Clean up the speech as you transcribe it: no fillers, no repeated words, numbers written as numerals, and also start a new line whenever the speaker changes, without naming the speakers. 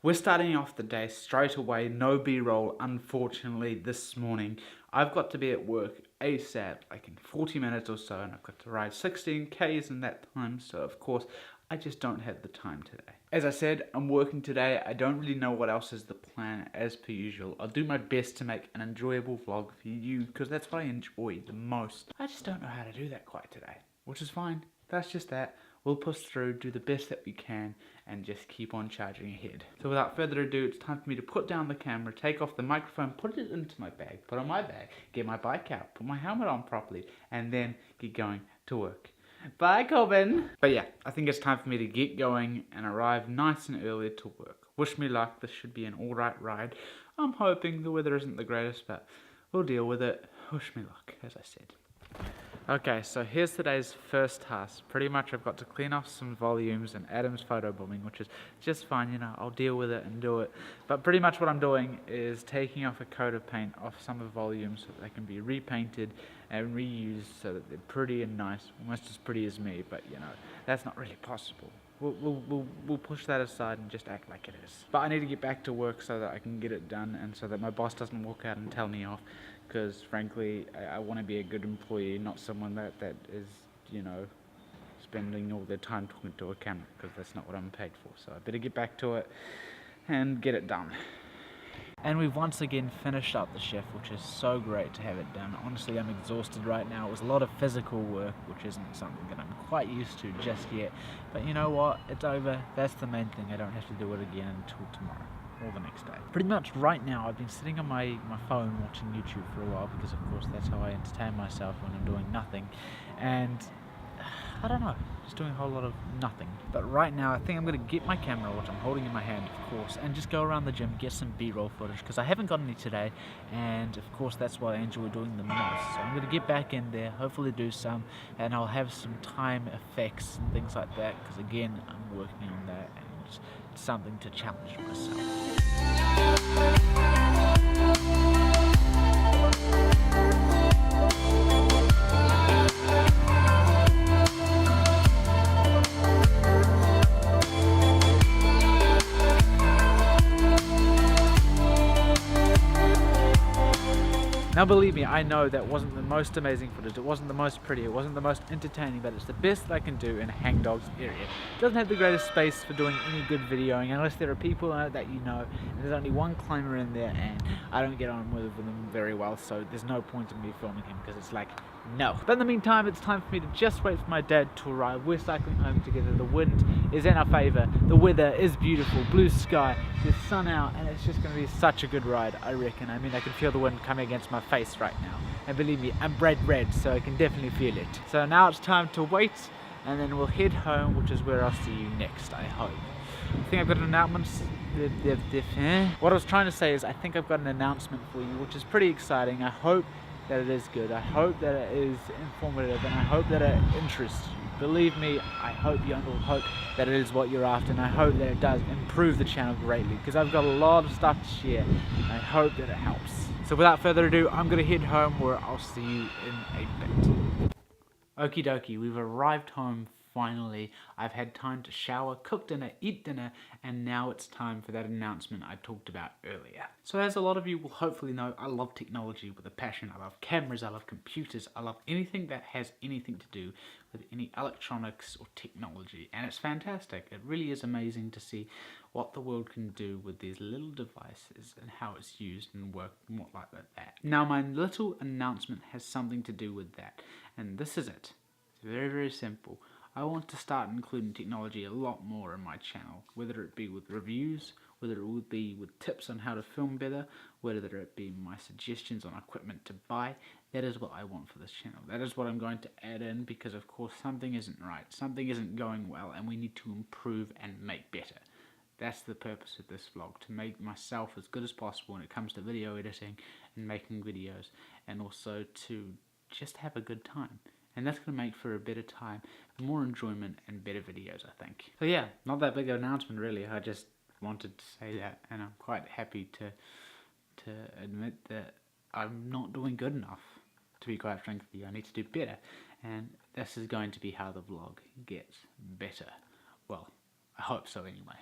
We're starting off the day straight away, no B-roll unfortunately this morning. I've got to be at work ASAP, like in 40 minutes or so, and I've got to ride 16 Ks in that time, so of course I just don't have the time today. As I said, I'm working today. I don't really know what else is the plan as per usual. I'll do my best to make an enjoyable vlog for you, because that's what I enjoy the most. I just don't know how to do that quite today, which is fine. That's just that. We'll push through, do the best that we can, and just keep on charging ahead. So without further ado, it's time for me to put down the camera, take off the microphone, put it into my bag, put on my bag, get my bike out, put my helmet on properly, and then get going to work. Bye, Corbin! But yeah, I think it's time for me to get going and arrive nice and early to work. Wish me luck, this should be an alright ride. I'm hoping the weather isn't the greatest, but we'll deal with it. Wish me luck, as I said. Okay, so here's today's first task. Pretty much I've got to clean off some volumes and Adam's photo bombing, which is just fine, you know, I'll deal with it and do it. But pretty much what I'm doing is taking off a coat of paint off some of the volumes so that they can be repainted and reused so that they're pretty and nice, almost as pretty as me, but you know, that's not really possible. We'll push that aside and just act like it is. But I need to get back to work so that I can get it done and so that my boss doesn't walk out and tell me off, because frankly I want to be a good employee, not someone that is, you know, spending all their time talking to a camera, because that's not what I'm paid for. So I better get back to it and get it done. And we've once again finished up the shift, which is so great to have it done. Honestly, I'm exhausted right now. It was a lot of physical work, which isn't something that I'm quite used to just yet. But you know what? It's over. That's the main thing. I don't have to do it again until tomorrow or the next day. Pretty much right now, I've been sitting on my phone watching YouTube for a while, because of course that's how I entertain myself when I'm doing nothing. And I don't know, just doing a whole lot of nothing. But right now I think I'm going to get my camera, which I'm holding in my hand of course, and just go around the gym, get some B-roll footage, because I haven't got any today, and of course that's what I enjoy doing the most. So I'm going to get back in there, hopefully do some, and I'll have some time effects and things like that, because again I'm working on that, and it's something to challenge myself. Now believe me, I know that wasn't the most amazing footage, it wasn't the most pretty, it wasn't the most entertaining, but it's the best that I can do in a hangdog's area. It doesn't have the greatest space for doing any good videoing unless there are people in it that you know, and there's only one climber in there and I don't get on with them very well, so there's no point in me filming him, because it's like, no. But in the meantime, it's time for me to just wait for my dad to arrive. We're cycling home together, the wind is in our favour, the weather is beautiful, blue sky, there's sun out, and it's just going to be such a good ride, I reckon. I mean, I can feel the wind coming against my face right now, and believe me, I'm bright red, so I can definitely feel it. So now it's time to wait, and then we'll head home, which is where I'll see you next, I hope. I think I've got an announcement. What I was trying to say is I think I've got an announcement for you, which is pretty exciting. I hope that it is good. I hope that it is informative, and I hope that it interests you. Believe me, I hope you hope that it is what you're after, and I hope that it does improve the channel greatly, because I've got a lot of stuff to share, and I hope that it helps. So without further ado, I'm going to head home, where I'll see you in a bit. Okie dokie, we've arrived home finally. I've had time to shower, cook dinner, eat dinner, and now it's time for that announcement I talked about earlier. So as a lot of you will hopefully know, I love technology with a passion. I love cameras, I love computers, I love anything that has anything to do with any electronics or technology, and it's fantastic. It really is amazing to see what the world can do with these little devices and how it's used and work and what like that. Now my little announcement has something to do with that, and this is it. It's very, very simple. I want to start including technology a lot more in my channel, whether it be with reviews, whether it would be with tips on how to film better, whether it be my suggestions on equipment to buy. That is what I want for this channel. That is what I'm going to add in, because of course something isn't right, something isn't going well, and we need to improve and make better. That's the purpose of this vlog, to make myself as good as possible when it comes to video editing and making videos, and also to just have a good time. And that's going to make for a better time, more enjoyment, and better videos, I think. So yeah, not that big of an announcement really, I just wanted to say that, and I'm quite happy to admit that I'm not doing good enough, to be quite frank with you. I need to do better, and this is going to be how the vlog gets better. Well, I hope so anyway.